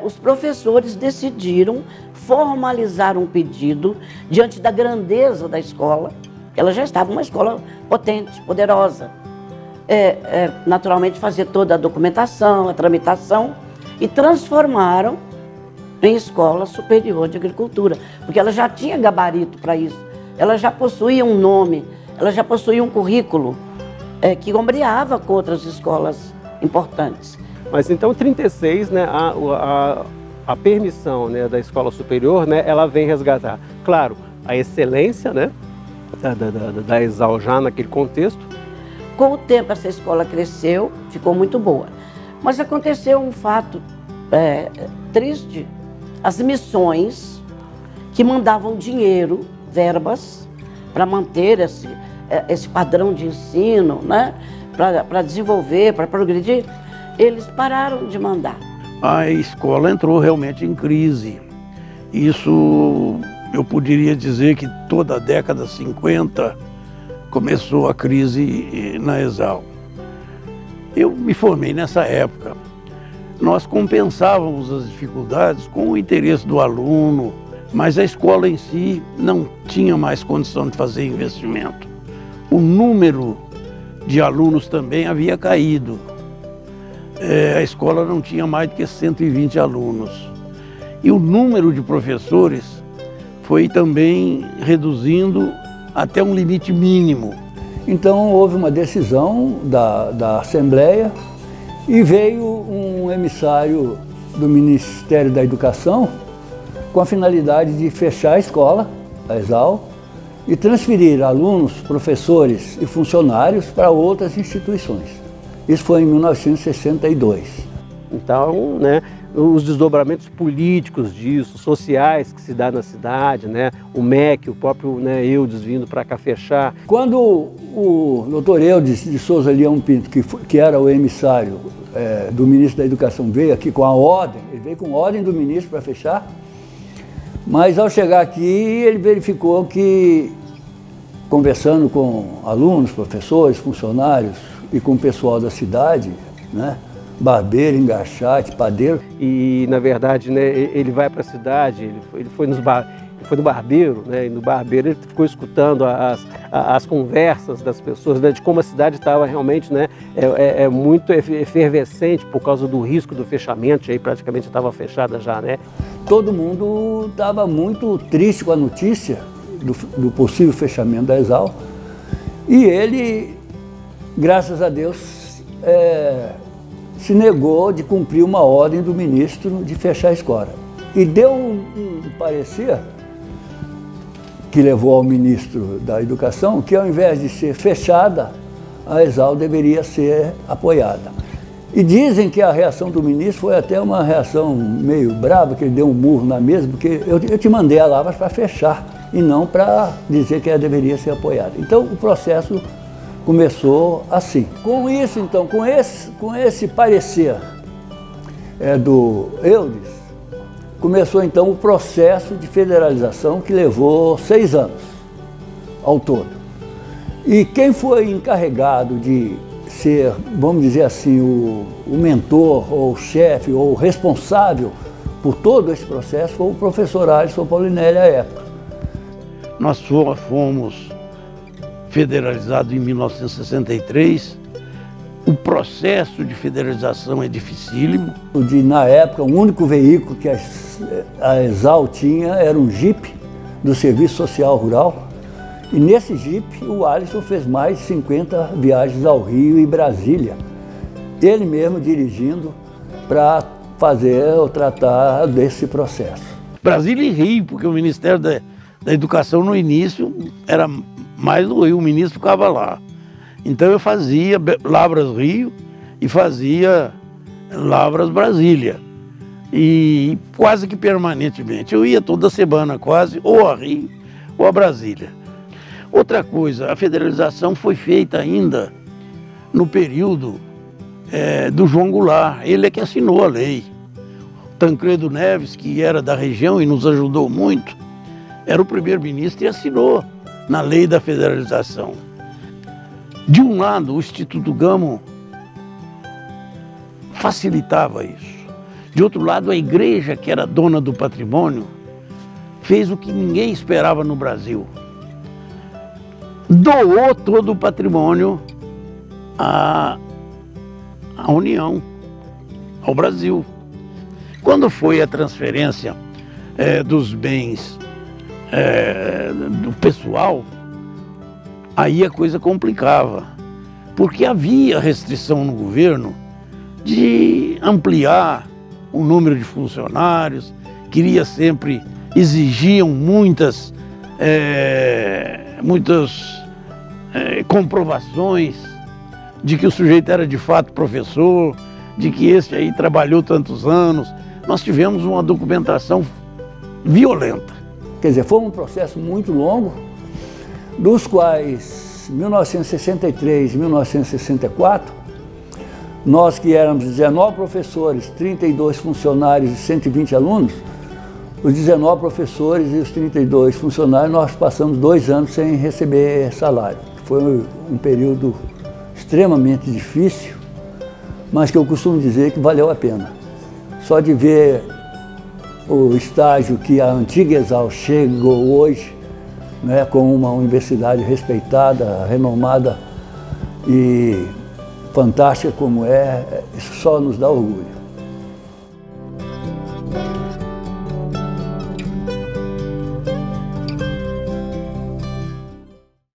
os professores decidiram formalizar um pedido diante da grandeza da escola. Ela já estava uma escola potente, poderosa. Naturalmente, fazer toda a documentação, a tramitação, e transformaram em Escola Superior de Agricultura, porque ela já tinha gabarito para isso, ela já possuía um nome, ela já possuía um currículo que ombreava com outras escolas importantes. Mas então, em 36, né, a permissão, né, da Escola Superior, né, ela vem resgatar, claro, a excelência, né, da ESAL já naquele contexto. Com o tempo, essa escola cresceu, ficou muito boa. Mas aconteceu um fato triste. As missões que mandavam dinheiro, verbas, para manter esse padrão de ensino, né, para desenvolver, para progredir, eles pararam de mandar. A escola entrou realmente em crise. Isso, eu poderia dizer que toda a década 50 começou a crise na ESAL. Eu me formei nessa época. Nós compensávamos as dificuldades com o interesse do aluno, mas a escola em si não tinha mais condição de fazer investimento. O número de alunos também havia caído. A escola não tinha mais do que 120 alunos. E o número de professores foi também reduzindo até um limite mínimo. Então houve uma decisão da Assembleia e veio um emissário do Ministério da Educação com a finalidade de fechar a escola, a ESAL, e transferir alunos, professores e funcionários para outras instituições. Isso foi em 1962. Então, né, os desdobramentos políticos disso, sociais que se dá na cidade, né, o MEC, o próprio, né, Eudes vindo para cá fechar. Quando o doutor Eudes de Souza Leão Pinto, que era o emissário do ministro da Educação, veio aqui com a ordem, ele veio com ordem do ministro para fechar, mas ao chegar aqui ele verificou que, conversando com alunos, professores, funcionários e com o pessoal da cidade, né, barbeiro, engraxate, padeiro. E, na verdade, né, ele vai para a cidade, ele foi no barbeiro, né, e no barbeiro ele ficou escutando as conversas das pessoas, né, de como a cidade estava realmente, né, muito efervescente por causa do risco do fechamento, aí praticamente estava fechada já, né. Todo mundo estava muito triste com a notícia do possível fechamento da ESAL, e ele, graças a Deus, se negou de cumprir uma ordem do ministro de fechar a escola. E deu um parecer que levou ao ministro da Educação que, ao invés de ser fechada, a ESAL deveria ser apoiada. E dizem que a reação do ministro foi até uma reação meio brava, que ele deu um murro na mesa, porque eu te mandei a lavras para fechar e não para dizer que ela deveria ser apoiada. Então o processo começou assim. Com isso, então, com esse parecer do Eudes, começou então o processo de federalização que levou 6 anos ao todo. E quem foi encarregado de ser, vamos dizer assim, o mentor, ou o chefe, ou o responsável por todo esse processo foi o professor Alisson Paulinelli à época. Nós fomos federalizado em 1963, o processo de federalização é dificílimo. Na época, o único veículo que a ESAL tinha era um Jeep do Serviço Social Rural, e nesse Jeep o Alisson fez mais de 50 viagens ao Rio e Brasília, ele mesmo dirigindo para fazer ou tratar desse processo. Brasília e Rio, porque o Ministério da Educação no início era mais no Rio, o ministro ficava lá. Então eu fazia Lavras Rio e fazia Lavras Brasília. E quase que permanentemente. Eu ia toda semana quase, ou a Rio ou a Brasília. Outra coisa, a federalização foi feita ainda no período do João Goulart. Ele é que assinou a lei. Tancredo Neves, que era da região e nos ajudou muito, era o primeiro-ministro e assinou na lei da federalização. De um lado, o Instituto Gamo facilitava isso. De outro lado, a igreja, que era dona do patrimônio, fez o que ninguém esperava no Brasil. Doou todo o patrimônio à União, ao Brasil. Quando foi a transferência dos bens do pessoal, aí a coisa complicava, porque havia restrição no governo de ampliar o número de funcionários, exigiam muitas comprovações de que o sujeito era de fato professor, de que esse aí trabalhou tantos anos. Nós tivemos uma documentação violenta. Quer dizer, foi um processo muito longo, dos quais 1963 e 1964, nós que éramos 19 professores, 32 funcionários e 120 alunos, os 19 professores e os 32 funcionários, nós passamos 2 anos sem receber salário. Foi um período extremamente difícil, mas que eu costumo dizer que valeu a pena. Só de ver o estágio que a antiga ESAL chegou hoje, né, com uma universidade respeitada, renomada e fantástica como isso só nos dá orgulho.